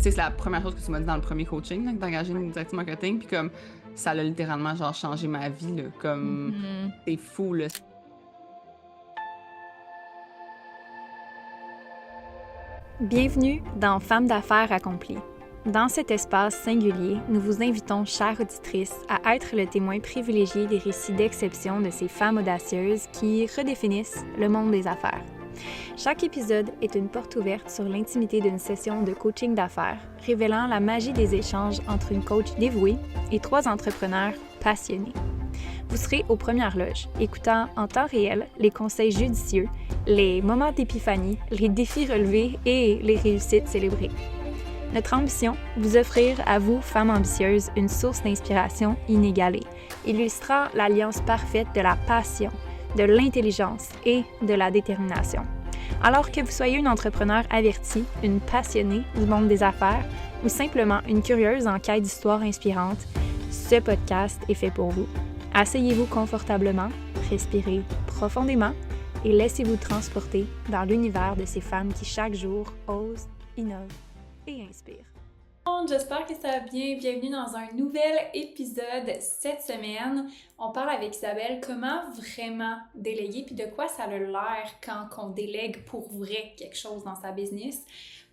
sais, c'est la première chose que tu m'as dit dans le premier coaching, là, d'engager une directrice marketing, puis comme ça a littéralement genre changé ma vie, là, comme c'est fou, là. Bienvenue dans Femmes d'affaires accomplies. Dans cet espace singulier, nous vous invitons, chères auditrices, à être le témoin privilégié des récits d'exception de ces femmes audacieuses qui redéfinissent le monde des affaires. Chaque épisode est une porte ouverte sur l'intimité d'une session de coaching d'affaires, révélant la magie des échanges entre une coach dévouée et 3 entrepreneurs passionnés. Vous serez aux premières loges, écoutant en temps réel les conseils judicieux, les moments d'épiphanie, les défis relevés et les réussites célébrées. Notre ambition, vous offrir à vous, femmes ambitieuses, une source d'inspiration inégalée, illustrant l'alliance parfaite de la passion, de l'intelligence et de la détermination. Alors que vous soyez une entrepreneur avertie, une passionnée du monde des affaires ou simplement une curieuse en quête d'histoires inspirantes, ce podcast est fait pour vous. Asseyez-vous confortablement, respirez profondément et laissez-vous transporter dans l'univers de ces femmes qui chaque jour osent, innovent et inspirent. J'espère que ça va bien. Bienvenue dans un nouvel épisode cette semaine. On parle avec Isabelle comment vraiment déléguer puis de quoi ça a l'air quand on délègue pour vrai quelque chose dans sa business.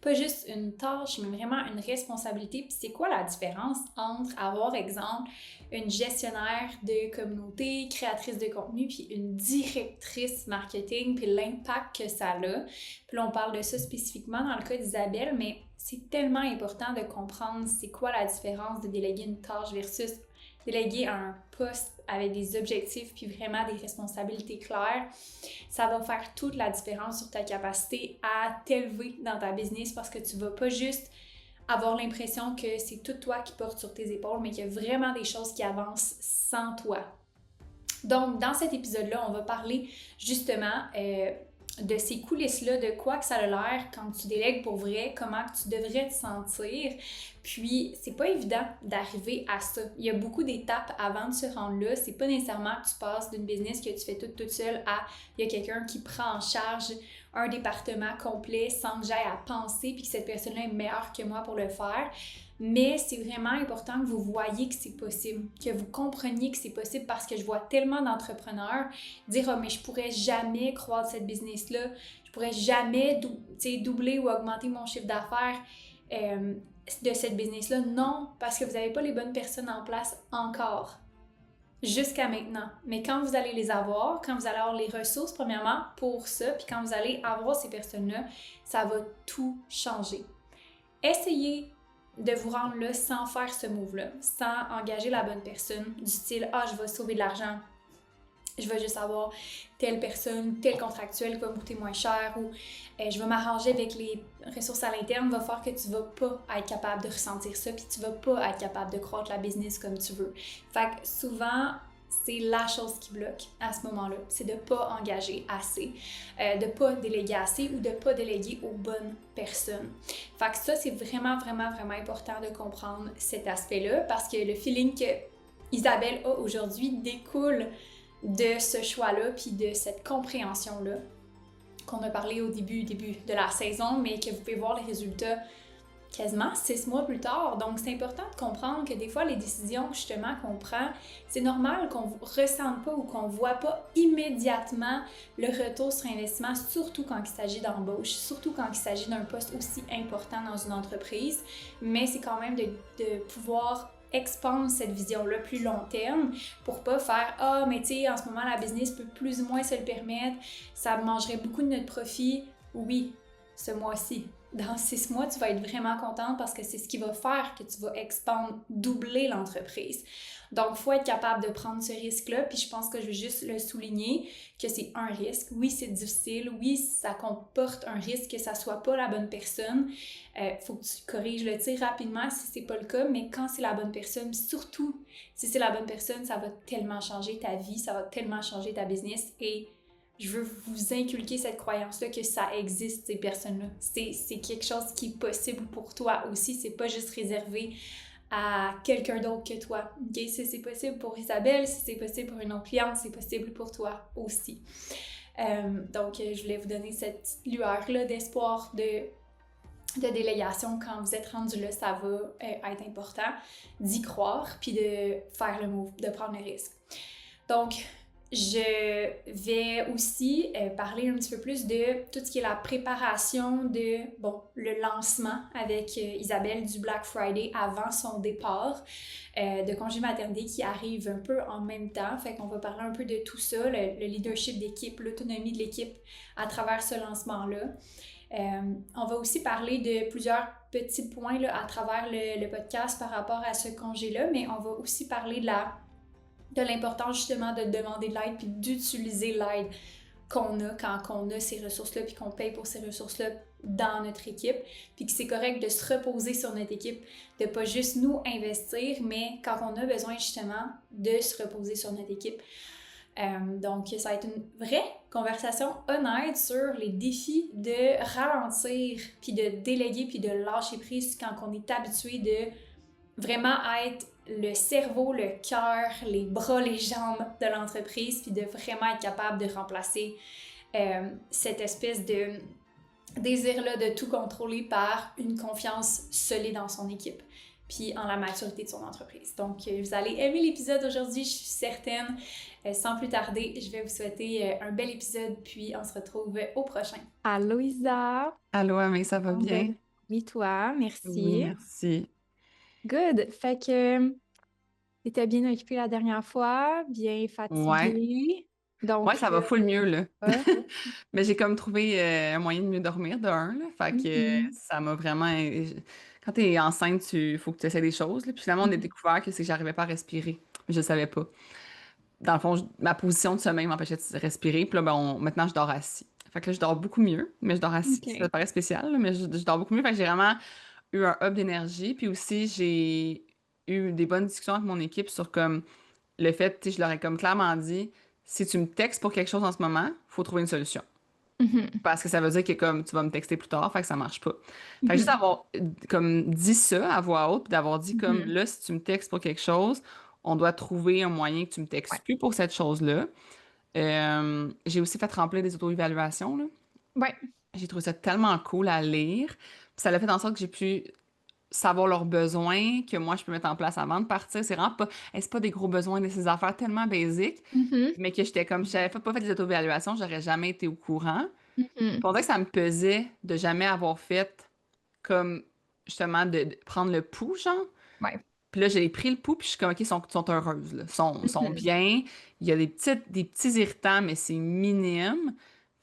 Pas juste une tâche, mais vraiment une responsabilité. Puis c'est quoi la différence entre avoir, exemple, une gestionnaire de communauté, créatrice de contenu, puis une directrice marketing, puis l'impact que ça a. Puis là, on parle de ça spécifiquement dans le cas d'Isabelle, mais c'est tellement important de comprendre c'est quoi la différence de déléguer une tâche versus déléguer un poste avec des objectifs puis vraiment des responsabilités claires. Ça va faire toute la différence sur ta capacité à t'élever dans ta business parce que tu vas pas juste avoir l'impression que c'est tout toi qui porte sur tes épaules, mais qu'il y a vraiment des choses qui avancent sans toi. Donc, dans cet épisode-là, on va parler justement de ces coulisses-là, de quoi que ça a l'air quand tu délègues pour vrai, comment que tu devrais te sentir. Puis, c'est pas évident d'arriver à ça. Il y a beaucoup d'étapes avant de se rendre là. C'est pas nécessairement que tu passes d'une business que tu fais toute seule à il y a quelqu'un qui prend en charge un département complet sans que j'aille à penser puis que cette personne-là est meilleure que moi pour le faire. Mais c'est vraiment important que vous voyez que c'est possible, que vous compreniez que c'est possible parce que je vois tellement d'entrepreneurs dire « Ah, mais je pourrais jamais croître cette business-là, je pourrais jamais doubler ou augmenter mon chiffre d'affaires de cette business-là. » Non, parce que vous n'avez pas les bonnes personnes en place encore, jusqu'à maintenant. Mais quand vous allez les avoir, quand vous allez avoir les ressources, premièrement, pour ça, puis quand vous allez avoir ces personnes-là, ça va tout changer. Essayez de vous rendre là sans faire ce move-là, sans engager la bonne personne, du style « Ah, je vais sauver de l'argent, je vais juste avoir telle personne, tel contractuel qui va me coûter moins cher ou je vais m'arranger avec les ressources à l'interne », va faire que tu vas pas être capable de ressentir ça puis tu vas pas être capable de croître la business comme tu veux. Fait que souvent, c'est la chose qui bloque à ce moment-là, c'est de ne pas engager assez, de ne pas déléguer assez ou de ne pas déléguer aux bonnes personnes. Fait que ça, c'est vraiment important de comprendre cet aspect-là parce que le feeling que Isabelle a aujourd'hui découle de ce choix-là puis de cette compréhension-là qu'on a parlé au début de la saison, mais que vous pouvez voir les résultats quasiment 6 mois plus tard. Donc, c'est important de comprendre que des fois, les décisions justement qu'on prend, c'est normal qu'on ne ressente pas ou qu'on ne voit pas immédiatement le retour sur investissement, surtout quand il s'agit d'embauche, surtout quand il s'agit d'un poste aussi important dans une entreprise. Mais c'est quand même de pouvoir expandre cette vision-là plus long terme pour pas faire « Ah, mais tu sais, en ce moment, la business peut plus ou moins se le permettre, ça mangerait beaucoup de notre profit. » Oui, ce mois-ci. Dans 6 mois, tu vas être vraiment contente parce que c'est ce qui va faire que tu vas expandre, doubler l'entreprise. Donc, il faut être capable de prendre ce risque-là. Puis je pense que je vais juste le souligner que c'est un risque. Oui, c'est difficile. Oui, ça comporte un risque que ça soit pas la bonne personne. Faut que tu corriges le tir rapidement si c'est pas le cas. Mais quand c'est la bonne personne, surtout si c'est la bonne personne, ça va tellement changer ta vie, ça va tellement changer ta business et je veux vous inculquer cette croyance-là que ça existe, ces personnes-là. C'est quelque chose qui est possible pour toi aussi. C'est pas juste réservé à quelqu'un d'autre que toi. Okay? Si c'est possible pour Isabelle, si c'est possible pour une autre cliente, c'est possible pour toi aussi. Donc, je voulais vous donner cette lueur-là d'espoir de de délégation, quand vous êtes rendu là, ça va être important d'y croire puis de faire le move, de prendre le risque. Donc, je vais aussi parler un petit peu plus de tout ce qui est la préparation de, le lancement avec Isabelle du Black Friday avant son départ de congé maternité qui arrive un peu en même temps. Fait qu'on va parler un peu de tout ça, le leadership d'équipe, l'autonomie de l'équipe à travers ce lancement-là. On va aussi parler de plusieurs petits points là, à travers le podcast par rapport à ce congé-là, mais on va aussi parler de l'importance justement de demander de l'aide puis d'utiliser l'aide qu'on a quand on a ces ressources-là puis qu'on paye pour ces ressources-là dans notre équipe, puis que c'est correct de se reposer sur notre équipe, de pas juste nous investir, mais quand on a besoin justement de se reposer sur notre équipe. Donc, ça va être une vraie conversation honnête sur les défis de ralentir, puis de déléguer, puis de lâcher prise quand on est habitué de vraiment être le cerveau, le cœur, les bras, les jambes de l'entreprise, puis de vraiment être capable de remplacer cette espèce de désir-là de tout contrôler par une confiance solide en son équipe, puis en la maturité de son entreprise. Donc, vous allez aimer l'épisode aujourd'hui, je suis certaine. Sans plus tarder, je vais vous souhaiter un bel épisode, puis on se retrouve au prochain. Allô Isa! Allô, Amé, ça va bien? Oui, toi, merci. Oui, merci. Good! Fait que t'étais bien occupée la dernière fois, bien Ouais. fatiguée. Donc, Ouais, ça va full mieux, là. ouais. Mais j'ai comme trouvé un moyen de mieux dormir, de un, là. Fait que ça m'a vraiment... Quand t'es enceinte, faut que tu essaies des choses, là. Puis finalement, on a découvert que c'est que j'arrivais pas à respirer. Je le savais pas. Dans le fond, ma position de sommeil m'empêchait de respirer. Puis là, maintenant, je dors assis. Fait que là, je dors beaucoup mieux, mais je dors assis. Ok. Ça paraît spécial, là, mais je dors beaucoup mieux. Fait que j'ai vraiment eu un up d'énergie. Puis aussi, j'ai eu des bonnes discussions avec mon équipe sur comme le fait, tu sais, je leur ai comme clairement dit, si tu me textes pour quelque chose en ce moment, faut trouver une solution. Parce que ça veut dire que comme tu vas me texter plus tard, fait que ça marche pas. Fait que juste avoir comme dit ça à voix haute, puis d'avoir dit comme là, si tu me textes pour quelque chose, on doit trouver un moyen que tu me textes plus pour cette chose-là. J'ai aussi fait remplir des auto-évaluations, là. Ouais. J'ai trouvé ça tellement cool à lire. Puis ça l'a fait en sorte que j'ai pu savoir leurs besoins que moi, je peux mettre en place avant de partir. C'est vraiment pas, c'est pas des gros besoins de ces affaires tellement basiques, mais que j'étais comme, si j'avais pas fait des auto-évaluations, j'aurais jamais été au courant. Puis on dirait que ça me pesait de jamais avoir fait comme, justement, de prendre le pouls, genre. Ouais. Puis là, j'ai pris le pouls, puis je suis comme, OK, ils sont heureuses, là. Sont bien. Il y a des petits irritants, mais c'est minime.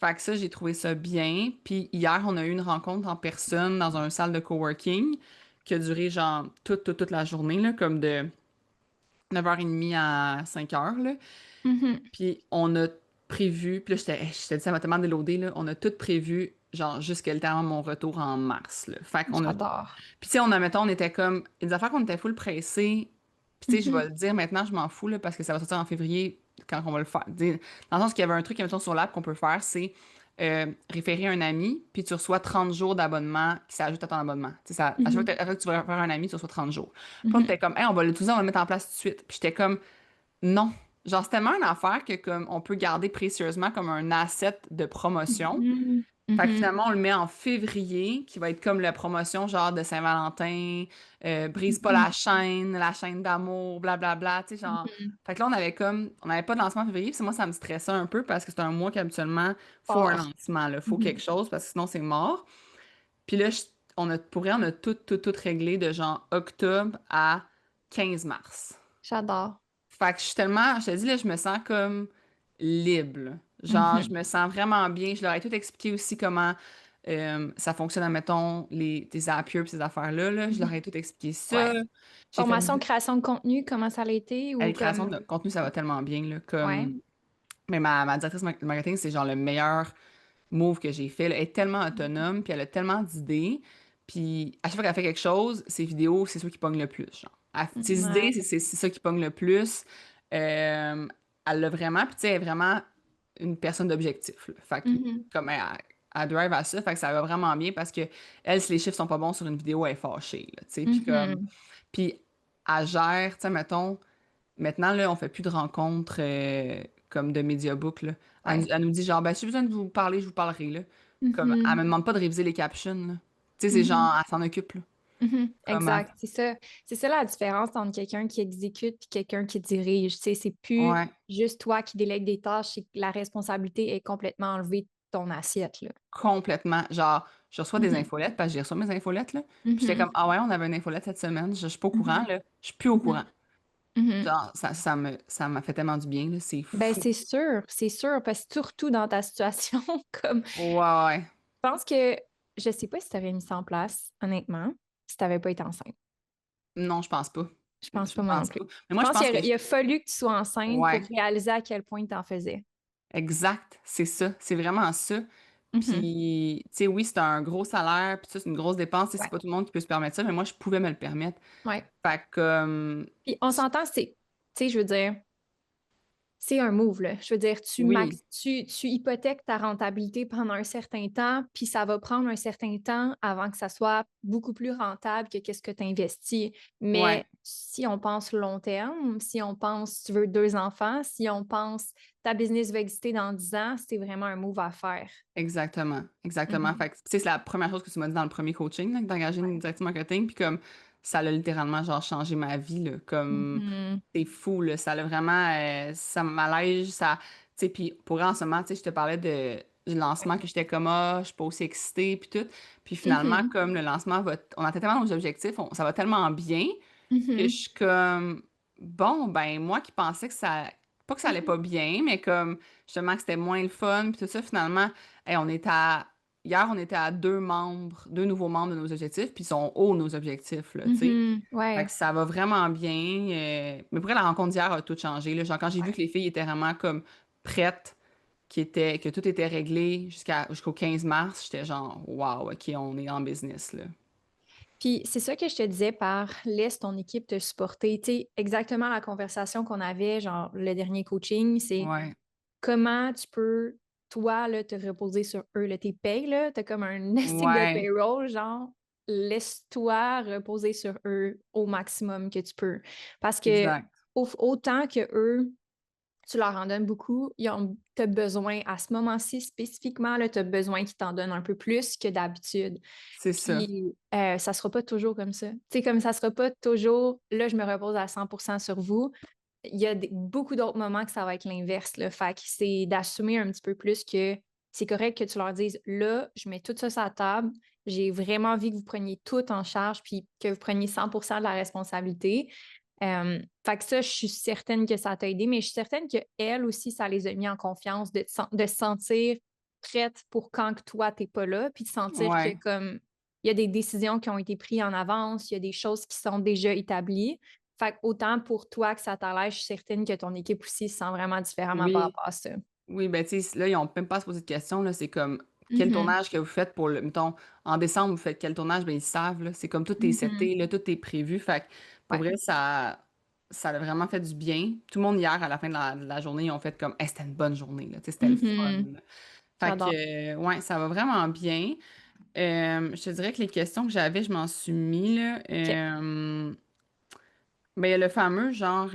Fait que ça, j'ai trouvé ça bien. Puis hier, on a eu une rencontre en personne dans une salle de coworking qui a duré, genre, toute la journée, là, comme de 9h30 à 5h, là. Puis on a prévu, puis là, j'étais dit, ça m'a tellement déloadé, là. On a tout prévu, genre, jusqu'à littéralement mon retour en mars, là. Fait qu'on a J'adore. puis, tu sais, mettons, on était comme. Des affaires qu'on était full pressés. Puis, tu sais, je vais le dire maintenant, je m'en fous, là, parce que ça va sortir en février quand on va le faire. Dans le sens qu'il y avait un truc, mettons, sur l'app qu'on peut faire, c'est référer un ami, puis tu reçois 30 jours d'abonnement qui s'ajoute à ton abonnement. Tu sais, à chaque fois que tu vas faire un ami, tu reçois 30 jours. Puis, on était comme, hey, on va l'utiliser, on va le mettre en place tout de suite. Puis, j'étais comme, non. Genre, c'est tellement une affaire que, comme, on peut garder précieusement comme un asset de promotion. Fait que finalement, on le met en février, qui va être comme la promotion genre de Saint-Valentin, brise pas la chaîne d'amour, blablabla, tu sais, genre. Fait que là, on avait pas de lancement en février, puis moi, ça me stressait un peu parce que c'est un mois qu'habituellement, faut un lancement, là, faut quelque chose, parce que sinon, c'est mort. Puis là, pour vrai, on a tout réglé de genre octobre à 15 mars. J'adore. Fait que je te dis, là, je me sens comme libre, là. Genre, je me sens vraiment bien. Je leur ai tout expliqué aussi comment ça fonctionne, admettons, tes Zapier et ces affaires-là, là. Je leur ai tout expliqué ça. Ouais. J'ai fait Formation, création de contenu, comment ça a été? Ou les créations comme... de contenu, ça va tellement bien, là. Ouais. Mais ma directrice de marketing, c'est genre le meilleur move que j'ai fait, là. Elle est tellement autonome, puis elle a tellement d'idées. Puis à chaque fois qu'elle fait quelque chose, ses vidéos, c'est ça qui pogne le plus, genre. Ses idées, Ouais. c'est ça qui pogne le plus. Elle l'a vraiment, puis tu sais, elle est vraiment une personne d'objectif, là. Fait que, comme elle drive à ça, fait que ça va vraiment bien parce que elle, si les chiffres sont pas bons sur une vidéo, elle est fâchée, là, tu sais. Puis elle gère, tu sais, mettons, maintenant, là, on fait plus de rencontres comme de Mediabook, là. Elle nous dit genre, ben, si j'ai besoin de vous parler, je vous parlerai, là. Comme, elle me demande pas de réviser les captions, là. Tu sais, c'est Mhm. genre, elle s'en occupe, là. Comme, Exact, c'est ça. C'est ça la différence entre quelqu'un qui exécute et quelqu'un qui dirige. Tu sais, c'est plus ouais, juste toi qui délègue des tâches, c'est que la responsabilité est complètement enlevée de ton assiette, là. complètement. Genre, je reçois des Mhm. infolettes parce que j'ai reçu mes infolettes, là. Puis j'étais comme, Mhm. ah ouais, on avait une infolette cette semaine. Je suis pas au courant, Mhm. là. Je suis plus au courant. Mhm. Mhm. Genre, ça m'a fait tellement du bien, là. C'est Ben, fou. c'est sûr, parce que surtout dans ta situation, comme, je Ouais, ouais. pense que, je sais pas si tu aurais mis ça en place, honnêtement, si tu n'avais pas été enceinte. Non, je pense pas. Je pense Je pas moi non pense plus. pas. Mais Je moi, je pense pense que. il a fallu que tu sois enceinte pour Ouais, réaliser à quel point tu en faisais. exact. C'est ça. C'est vraiment ça. Mhm. Puis, tu sais, oui, c'est un gros salaire, puis ça, c'est une grosse dépense. Tu sais, c'est Ouais, pas tout le monde qui peut se permettre ça, mais moi, je pouvais me le permettre. ouais. Fait que, Puis on s'entend, tu sais, je veux dire, c'est un move, là. Je veux dire, oui, tu hypothèques ta rentabilité pendant un certain temps, puis ça va prendre un certain temps avant que ça soit beaucoup plus rentable que qu'est-ce que tu investis. ouais, Mais si on pense long terme, si on pense, tu veux 2 enfants, si on pense ta business va exister dans 10 ans, c'est vraiment un move à faire. exactement. Exactement. Mhm. Fait que, tu sais, c'est la première chose que tu m'as dit dans le premier coaching, là, d'engager une directrice marketing. Puis, comme, ça a littéralement, genre, changé ma vie, là. Comme, Mhm. c'est fou, là. Ça a vraiment, ça m'allège, ça. Tu sais, puis, pour vrai, en ce moment, tu sais, je te parlais du lancement que j'étais comme, ah, je suis pas aussi excitée, puis tout. Puis, finalement, Mhm. comme le lancement va, on atteint tellement nos objectifs, ça va tellement bien. Que je Mhm. suis comme, bon, ben, moi qui pensais que ça, pas que ça allait pas Mhm. bien, mais comme, justement, que c'était moins le fun, puis tout ça, finalement, hey, hier, on était à deux nouveaux membres de nos objectifs, puis ils sont hauts, nos objectifs, là, tu sais. Mhm. Fait que Ouais. ça va vraiment bien. Mais pour vrai, la rencontre d'hier a tout changé, là. Genre, quand j'ai vu Ouais. que les filles étaient vraiment comme prêtes, que tout était réglé jusqu'au 15 mars, j'étais genre, wow, OK, on est en business, là. Puis c'est ça que je te disais par laisse ton équipe te supporter. Tu sais, exactement la conversation qu'on avait, genre le dernier coaching, c'est Ouais, comment tu peux, toi, là, te reposer sur eux. Là, tes payes, là, t'as comme un nesting de ouais, payroll, genre, laisse-toi reposer sur eux au maximum que tu peux. Parce que exact. autant que eux, tu leur en donnes beaucoup, tu as besoin, à ce moment-ci spécifiquement, tu as besoin qu'ils t'en donnent un peu plus que d'habitude. C'est ça. Puis, ça sera pas toujours comme ça. Tu sais, comme ça sera pas toujours, là, je me repose à 100% sur vous. Il y a beaucoup d'autres moments que ça va être l'inverse, là. Fait que c'est d'assumer un petit peu plus que c'est correct que tu leur dises, là, je mets tout ça sur la table. J'ai vraiment envie que vous preniez tout en charge puis que vous preniez 100% de la responsabilité. Fait que ça, je suis certaine que ça t'a aidé, mais je suis certaine qu'elle aussi, ça les a mis en confiance de se sentir prête pour quand que toi, t'es pas là, puis de sentir que Ouais. comme il y a des décisions qui ont été prises en avance, il y a des choses qui sont déjà établies. Fait que autant pour toi que ça t'allège, je suis certaine que ton équipe aussi se sent vraiment différemment par Oui. rapport à ça. Oui, ben tu sais, là, ils ont même pas à se poser de questions, là. C'est comme quel Mhm. tournage que vous faites pour mettons, en décembre, vous faites quel tournage, ben ils savent, là. C'est comme tout est Mhm. seté, là, tout est prévu. Fait que pour Ouais. vrai, ça a vraiment fait du bien. Tout le monde hier, à la fin de la journée, ils ont fait comme hey, c'était une bonne journée, là. Tu sais, c'était le fun, Mhm. là. Fait J'adore. que ouais, ça va vraiment bien. Je te dirais que les questions que j'avais, je m'en suis mis, là. OK. Ben, il y a le fameux genre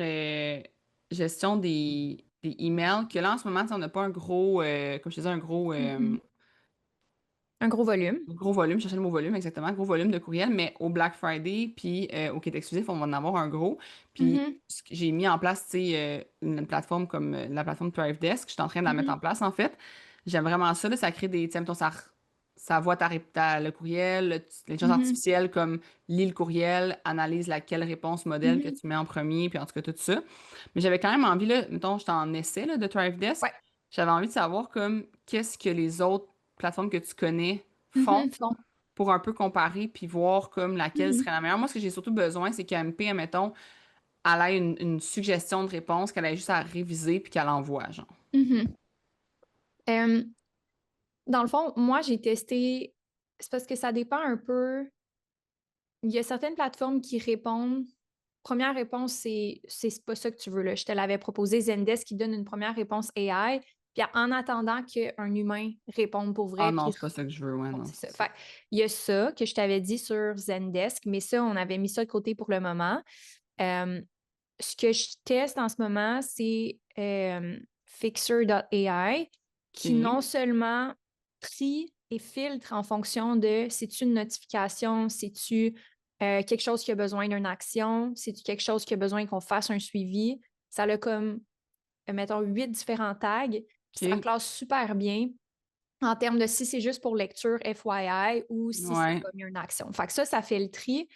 gestion des emails, que là en ce moment, tu sais, on n'a pas un gros, comme je te disais, Mhm. Un gros volume. gros volume, je cherchais le mot volume exactement, gros volume de courriel, mais au Black Friday, puis au Kit exclusif, on va en avoir un gros. Puis Mhm. j'ai mis en place, tu sais, une plateforme comme la plateforme Thrive Desk, je suis en train de la mettre en Mhm. place en fait. J'aime vraiment ça, là, ça crée des, tu sais, mettons, ça voit le courriel, l'intelligence Mhm. artificielle comme lit le courriel, analyse laquelle réponse modèle que Mhm. tu mets en premier, puis en tout cas tout ça. Mais j'avais quand même envie, là, mettons, j'étais en essai là, de Thrive Desk, Ouais. j'avais envie de savoir comme qu'est-ce que les autres plateformes que tu connais font Mhm. Bon. pour un peu comparer puis voir comme laquelle Mhm. serait la meilleure. Moi, ce que j'ai surtout besoin, c'est qu'MP, admettons, elle ait une suggestion de réponse qu'elle ait juste à réviser puis qu'elle envoie, genre. Mhm. Euh, Dans le fond, moi, j'ai testé. C'est parce que ça dépend un peu. Il y a certaines plateformes qui répondent. Première réponse, c'est pas ça que tu veux, là. Je te l'avais proposé, Zendesk qui donne une première réponse AI, puis en attendant qu'un humain réponde pour Ah vrai, non, puis c'est pas ça que je veux, ouais, non, c'est ça. c'est ça. Fait, il y a ça que je t'avais dit sur Zendesk, mais ça, on avait mis ça de côté pour le moment. Euh, Ce que je teste en ce moment, c'est Fixer.ai qui OK. non seulement trie filtres en fonction de c'est-tu une notification, c'est-tu quelque chose qui a besoin d'une action, c'est-tu quelque chose qui a besoin qu'on fasse un suivi. Ça a comme, mettons, 8 différents tags, puis ça OK. classe super bien en termes de si c'est juste pour lecture FYI ou si c'est Ouais. comme une action. Fait que ça fait le tri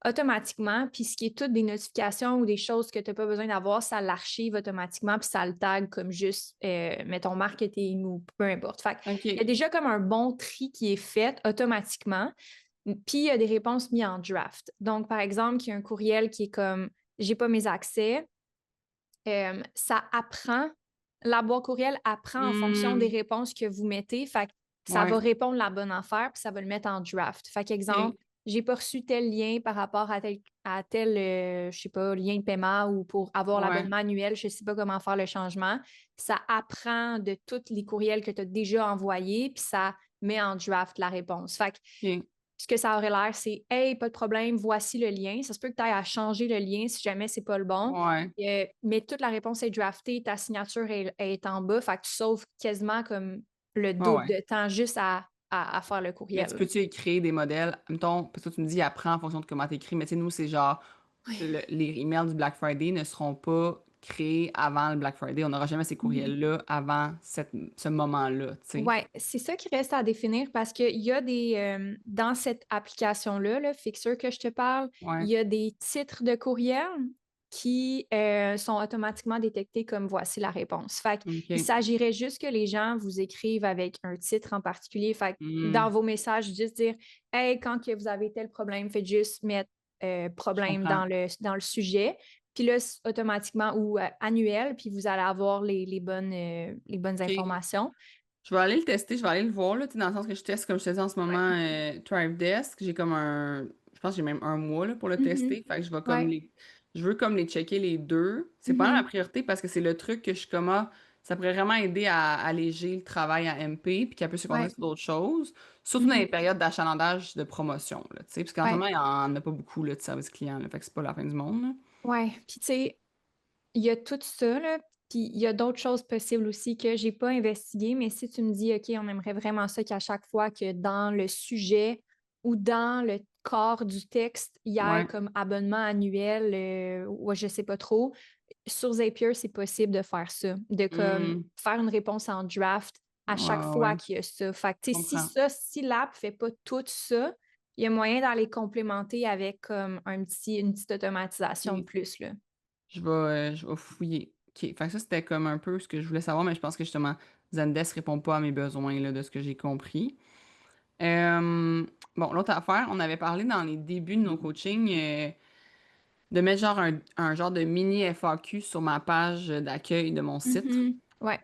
automatiquement, puis ce qui est toutes des notifications ou des choses que tu n'as pas besoin d'avoir, ça l'archive automatiquement, puis ça le tag comme juste, mettons, marketing ou peu importe. Fait il y a OK. déjà comme un bon tri qui est fait automatiquement, puis il y a des réponses mises en draft. Donc, par exemple, il y a un courriel qui est comme j'ai pas mes accès, ça apprend, la boîte courriel apprend en fonction des Hmm. réponses que vous mettez. Fait que ça va Ouais. répondre la bonne affaire, puis ça va le mettre en draft. Fait qu'exemple, OK. j'ai pas reçu tel lien par rapport à tel je sais pas, lien de paiement ou pour avoir Ouais. l'abonnement annuel, je sais pas comment faire le changement. Ça apprend de tous les courriels que tu as déjà envoyés, puis ça met en draft la réponse. Fait que OK. ce que ça aurait l'air, c'est hey, pas de problème, voici le lien. Ça se peut que tu ailles à changer le lien si jamais c'est pas le bon. Ouais. Mais toute la réponse est draftée, ta signature est en bas, fait que tu sauves quasiment comme le Ouais, double ouais. de temps juste à faire le Mais tu courriel. peux-tu écrire des modèles, mettons, parce que tu me dis apprends en fonction de comment tu écris, mais tu sais, nous, c'est genre, Ouais. les emails du Black Friday ne seront pas créés avant le Black Friday. On n'aura jamais ces Mhm. courriels-là avant ce moment-là, tu sais. Ouais, c'est ça qui reste à définir parce qu'il y a dans cette application-là, le Fixer que je te parle, Ouais. il y a des titres de courriel qui sont automatiquement détectés comme voici la réponse. Fait il OK. s'agirait juste que les gens vous écrivent avec un titre en particulier. Fait dans Hmm. vos messages, juste dire hey, quand que vous avez tel problème, faites juste mettre Je problème comprends. dans le sujet. Puis là, automatiquement ou annuel, puis vous allez avoir les bonnes OK. informations. Je vais aller le tester, je vais aller le voir, là, tu sais, dans le sens que je teste, comme je te dis en ce moment, Ouais. Thrive Desk. J'ai comme je pense que j'ai même un mois là, pour le Mhm. tester. Fait que je vais comme Ouais. je veux comme les checker les deux. C'est pas ma Mhm. priorité parce que c'est le truc que je suis comme, ça pourrait vraiment aider à alléger le travail à MP puis qu'elle peut se concentrer Ouais. sur d'autres choses. Surtout dans les Mhm. périodes d'achalandage de promotion, là, tu sais, parce qu'en ce Ouais. moment, il y en a pas beaucoup, là, de service client, là, fait que c'est pas la fin du monde, là. Ouais. Puis tu sais, il y a tout ça, là. Puis il y a d'autres choses possibles aussi que j'ai pas investiguées, mais si tu me dis, OK, on aimerait vraiment ça qu'à chaque fois que dans le sujet ou dans le corps du texte, il y ait Ouais. comme abonnement annuel, ouais, je sais pas trop. Sur Zapier, c'est possible de faire ça, de comme Hmm. faire une réponse en draft à Ouais, chaque ouais, fois ouais. qu'il y a ça. Fait que, Je tu sais, comprends. si l'app fait pas tout ça, il y a moyen d'aller complémenter avec comme une petite automatisation de OK. plus, là. Je vais fouiller. OK. Fait que ça, c'était comme un peu ce que je voulais savoir, mais je pense que justement, Zendesk répond pas à mes besoins, là, de ce que j'ai compris. Euh, bon, l'autre affaire, on avait parlé dans les débuts de nos coachings, de mettre genre un genre de mini FAQ sur ma page d'accueil de mon site. Mhm. Ouais.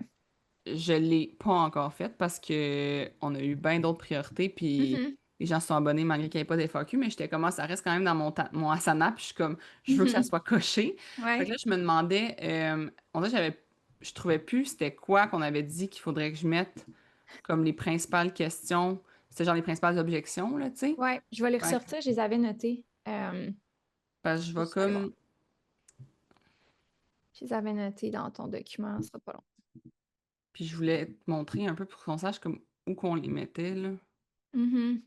Je l'ai pas encore fait parce que on a eu bien d'autres priorités, puis Mhm. les gens se sont abonnés malgré qu'il n'y ait pas d'FAQ, mais j'étais comme, ça reste quand même dans mon Asana, puis je suis comme, je veux que ça Mhm. soit coché. Fait que Ouais. là, je me demandais, on dirait que je trouvais plus c'était quoi qu'on avait dit qu'il faudrait que je mette comme les principales questions, c'était genre les principales objections, là, tu sais. Ouais. Je vais les Fait que- ressortir, je les avais notées. Parce que je vais Juste aller voir. comme, Je les avais notées dans ton document, ça sera pas long. puis je voulais te montrer un peu pour qu'on sache comme où qu'on les mettait, là. Mhm.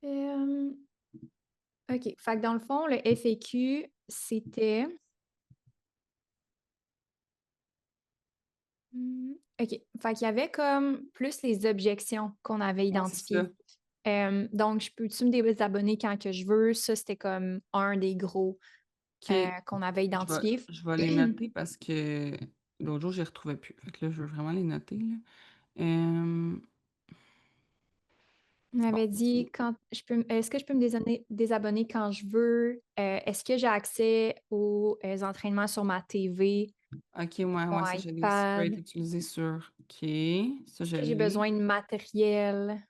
Euh, OK. Fait que dans le fond, le FAQ, c'était. OK. Fait qu'il y avait comme plus les objections qu'on avait Ouais, c'est ça. identifiées. Donc, je peux-tu me désabonner quand que je veux? Ça, c'était comme un des gros OK. qu'on avait Je vais, identifié. je vais les noter parce que l'autre jour, je les retrouvais plus. Fait que là, je veux vraiment les noter, là. Euh, On bon, avait dit est-ce que je peux me désabonner quand je veux? Est-ce que j'ai accès aux entraînements sur ma TV, ok, ouais, mon ouais, ça, ça peut être iPad? utilisé sur. Ok, ça, Est-ce je que j'ai l'ai. besoin de matériel?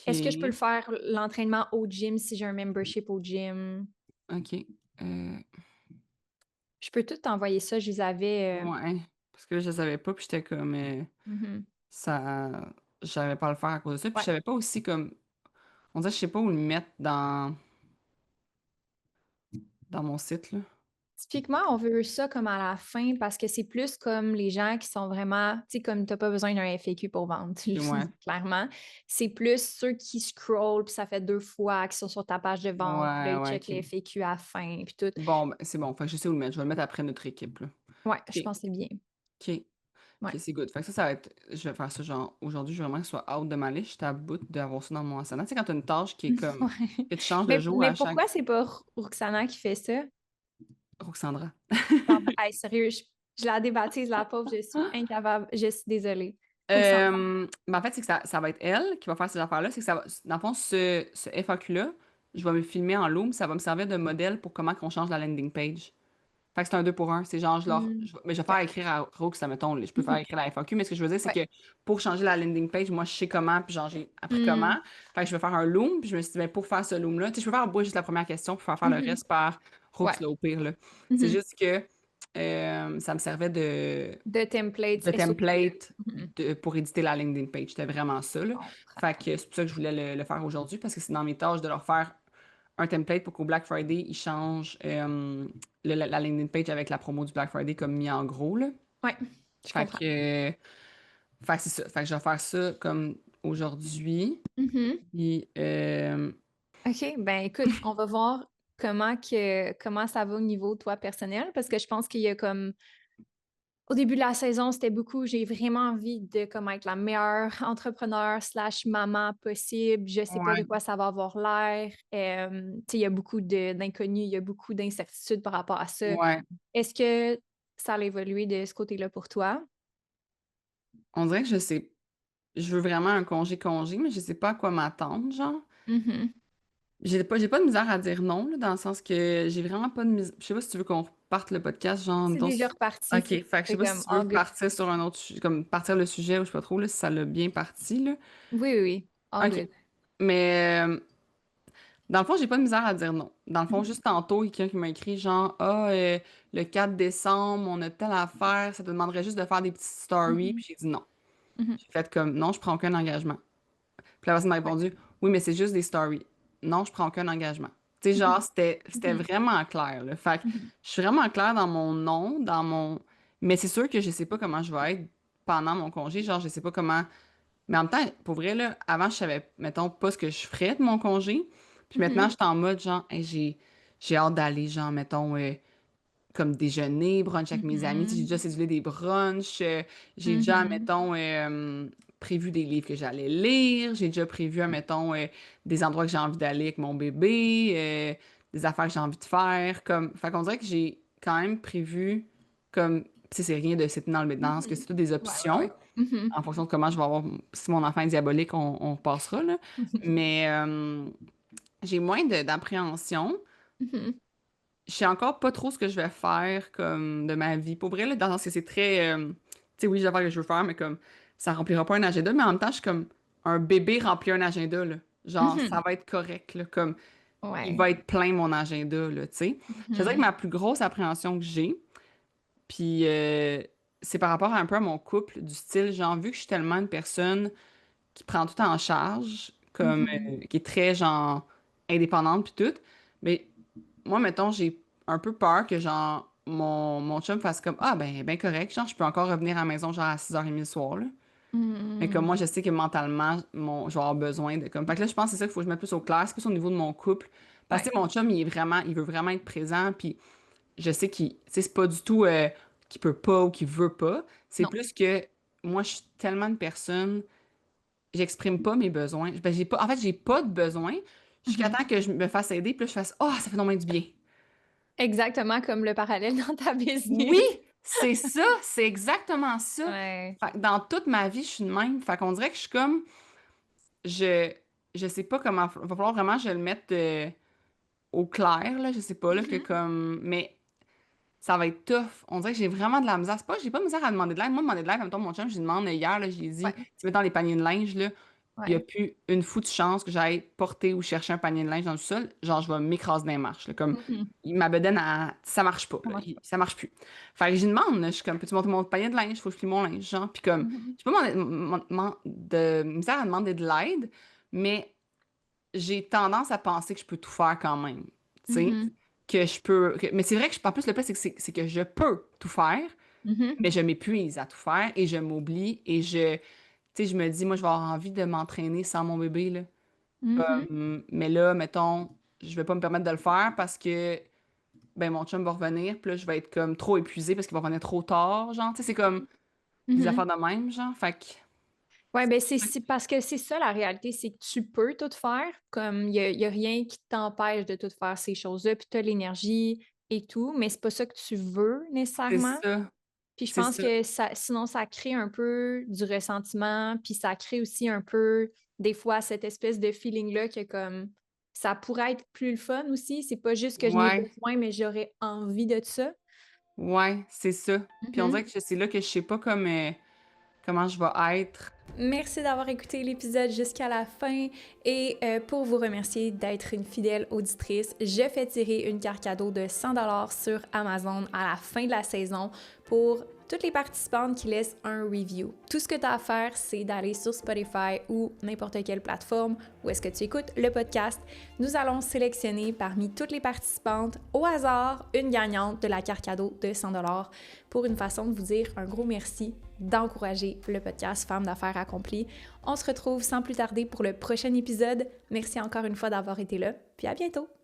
Est-ce que je peux le Ok, faire l'entraînement au gym si j'ai un membership au gym? ok. Euh, Je peux tout t'envoyer ça, je les avais. ouais, parce que là, je savais pas, puis j'étais comme. Mhm. Ça. Je savais pas le faire à cause de ça, puis je Ouais. savais pas aussi comme. On dirait, je sais pas où le mettre dans mon site, là. Typiquement, on veut ça comme à la fin parce que c'est plus comme les gens qui sont vraiment, tu sais, comme t'as pas besoin d'un FAQ pour vendre, tu le Ouais, dis clairement. C'est plus ceux qui scrollent, puis ça fait 2 fois, qui sont sur ta page de vente, puis là, ouais, ils ouais, checkent les OK. FAQ à la fin, puis tout. Bon, ben, c'est bon. Fait que je sais où le mettre. Je vais le mettre après notre équipe, là. Ouais, je OK, pense que c'est bien. OK. Ouais. OK, c'est good. Fait que ça va être. Je vais faire ça, genre, aujourd'hui, je veux vraiment que ce soit out de ma liste. J'étais à bout d'avoir ça dans mon asana. Tu sais, quand t'as une tâche qui est comme. Ouais. Que tu changes de jour Mais à chaque. pourquoi c'est pas Roxana qui fait ça? Roxandra. Pardon. Hey, sérieux, je la débaptise, la pauvre, je suis incapable. Je suis désolée. Roxana. Ben en fait, c'est que ça va être elle qui va faire ces affaires-là. C'est que ça va, dans le fond, ce FAQ-là, je vais me filmer en Loom, ça va me servir de modèle pour comment qu'on change la landing page. Fait que c'est un 2 pour un. C'est genre, mais je vais faire OK. écrire à Rox, ça mettons, je peux faire Mhm. écrire la FAQ, mais ce que je veux dire, c'est Ouais. que pour changer la landing page, moi, je sais comment, puis genre, j'ai appris comment. Mm. Fait que je vais faire un Loom, puis je me suis dit, ben, pour faire ce Loom-là, tu sais, je peux faire au bout juste la première question, pour faire le Mhm. reste par Ouais. Rox, là, au pire, là. C'est Mhm. juste que ça me servait De templates de SOP. template Mhm. pour éditer la landing page. C'était vraiment ça, là. Comprends. Fait que c'est pour ça que je voulais le faire aujourd'hui, parce que c'est dans mes tâches de leur faire un template pour qu'au Black Friday, ils changent la landing page avec la promo du Black Friday comme mis en gros, là. Ouais, je Fait comprends. que, fait que c'est ça. Fait que je vais faire ça comme aujourd'hui. Mhm. Puis, OK, ben écoute, on va voir comment ça va au niveau toi personnel parce que je pense qu'il y a comme au début de la saison, c'était beaucoup j'ai vraiment envie de comme être la meilleure entrepreneur slash maman possible. Je sais pas de ouais. quoi ça va avoir l'air. Tu sais, il y a beaucoup d'inconnus, il y a beaucoup d'incertitudes par rapport à ça. Ouais. Est-ce que ça a évolué de ce côté-là pour toi? On dirait que je sais. Je veux vraiment un congé, mais je sais pas à quoi m'attendre, genre. Mhm. J'ai pas de misère à dire non, là, dans le sens que j'ai vraiment pas de misère. Je sais pas si tu veux qu'on reparte le podcast, genre, C'est mettons, déjà reparti. OK, fait que je sais C'est pas comme si tu veux all good. partir sur un autre sujet, comme partir le sujet ou je sais pas trop, là, si ça l'a bien parti, là. Oui, oui, oui. All OK. good. Mais dans le fond, j'ai pas de misère à dire non. Dans le fond, Mhm. juste tantôt, il y a quelqu'un qui m'a écrit genre Ah, le 4 décembre, on a telle affaire, ça te demanderait juste de faire des petites stories. Mhm. Puis j'ai dit non. Mhm. J'ai fait comme non, je prends aucun engagement. Puis la personne m'a Ouais. répondu, oui, mais c'est juste des stories. Non, je prends aucun engagement. Tu sais, genre, Mhm. c'était Mhm. vraiment clair, là. Fait que Mhm. je suis vraiment claire dans mon nom, dans mon. Mais c'est sûr que je sais pas comment je vais être pendant mon congé. Genre, je sais pas comment. Mais en même temps, pour vrai, là, avant, je savais, mettons, pas ce que je ferais de mon congé. Puis maintenant, je Mhm. suis en mode, genre, hey, j'ai hâte d'aller, genre, mettons, comme déjeuner, brunch avec mes amis. Tu sais, j'ai déjà Mhm. cédulé des brunchs. J'ai déjà, Mhm. mettons, prévu des livres que j'allais lire. J'ai déjà prévu, mettons, des endroits que j'ai envie d'aller avec mon bébé, des affaires que j'ai envie de faire. Comme... Fait qu'on dirait que j'ai quand même prévu, comme, tu sais, c'est rien de c'est dans le dans ce que Mhm. c'est toutes des Ouais, ouais, options. ouais. Mhm. En fonction de comment je vais avoir, si mon enfant est diabolique, on repassera, là. Mais j'ai moins d'appréhension. Mhm. Je sais encore pas trop ce que je vais faire comme de ma vie. Pour vrai, là, dans le sens que c'est très. Tu sais, oui, j'ai affaires que je veux faire, mais comme ça remplira pas un agenda, mais en même temps, je suis comme un bébé remplit un agenda, là. Genre, ça Mhm. va être correct, là. Comme il Ouais. va être plein mon agenda, là, tu sais. Je te dirais que Mhm. ma plus grosse appréhension que j'ai, puis c'est par rapport un peu à mon couple, du style, genre, vu que je suis tellement une personne qui prend tout en charge, comme Mhm. qui est très, genre, indépendante, puis tout, mais moi, mettons, j'ai un peu peur que, genre, mon chum fasse comme, ah, ben correct, genre, je peux encore revenir à la maison, genre, à 6h30 le soir, là. Mais comme Mhm. moi, je sais que mentalement, je vais avoir besoin de, comme, fait que là, je pense que c'est ça qu'il faut que je mette plus au clair, c'est plus au niveau de mon couple. Parce que, Ouais. tu sais, mon chum, il veut vraiment être présent, puis je sais qu'il, tu sais, c'est pas du tout qu'il peut pas ou qu'il veut pas. C'est Non. plus que moi, je suis tellement de personne, j'exprime pas mes besoins. Ben, en fait, j'ai pas de besoin jusqu'à Mhm. temps que je me fasse aider, puis là, je fasse, oh, ça fait non du bien. Exactement comme le parallèle dans ta Oui, business. c'est ça, c'est exactement ça. Ouais. Fait que dans toute ma vie, je suis de même. Fait qu'on dirait que je suis comme, je, je sais pas comment, va falloir vraiment que je le mette au clair, là, je sais pas, là, que Mhm. comme, mais ça va être tough. On dirait que j'ai vraiment de la misère. C'est pas que j'ai pas de misère à demander de l'aide. Moi, demander de l'aide, en même temps, mon chum, je lui demande hier, là, j'ai dit, Ouais. tu sais, mettons les paniers de linge, là, il y a Ouais. plus une foutue chance que j'aille porter ou chercher un panier de linge dans le sol. Genre, je vais m'écraser dans les marches, là, comme, Mhm. ma bedaine, ça marche pas, Ça là, marche pas. ça marche plus. Fait que j'y demande, là, je suis comme, peux-tu monter mon panier de linge? Faut que je plie mon linge, genre. Puis comme, Mhm. j'ai pas de misère à demander de l'aide, mais j'ai tendance à penser que je peux tout faire quand même, tu sais. Mhm. que je peux. Mais c'est vrai que en plus, le plus, c'est que je peux tout faire, Mhm. mais je m'épuise à tout faire et je m'oublie et tu sais, je me dis, moi, je vais avoir envie de m'entraîner sans mon bébé, là. Mhm. Mais là, mettons, je vais pas me permettre de le faire parce que, ben, mon chum va revenir, puis là, je vais être comme trop épuisée parce qu'il va revenir trop tard, genre. Tu sais, c'est comme des Mhm. affaires de même, genre. Fait que. Ouais, ben c'est parce que c'est ça la réalité, c'est que tu peux tout faire, comme y a rien qui t'empêche de tout faire ces choses-là, puis tu as l'énergie et tout, mais c'est pas ça que tu veux C'est nécessairement. ça. Puis je C'est pense ça. que ça, sinon ça crée un peu du ressentiment, puis ça crée aussi un peu, des fois, cette espèce de feeling-là que comme ça pourrait être plus le fun aussi. C'est pas juste que je n'ai Ouais. besoin, mais j'aurais envie de ça. Ouais, c'est ça. Puis on dirait Mhm. que c'est là que je sais pas comme, comment je vais être. Merci d'avoir écouté l'épisode jusqu'à la fin et pour vous remercier d'être une fidèle auditrice, je fais tirer une carte cadeau de 100$ sur Amazon à la fin de la saison pour toutes les participantes qui laissent un review. Tout ce que tu as à faire, c'est d'aller sur Spotify ou n'importe quelle plateforme où est-ce que tu écoutes le podcast. Nous allons sélectionner parmi toutes les participantes au hasard une gagnante de la carte cadeau de 100$ pour une façon de vous dire un gros merci d'encourager le podcast Femmes d'affaires accomplies. On se retrouve sans plus tarder pour le prochain épisode. Merci encore une fois d'avoir été là, puis à bientôt!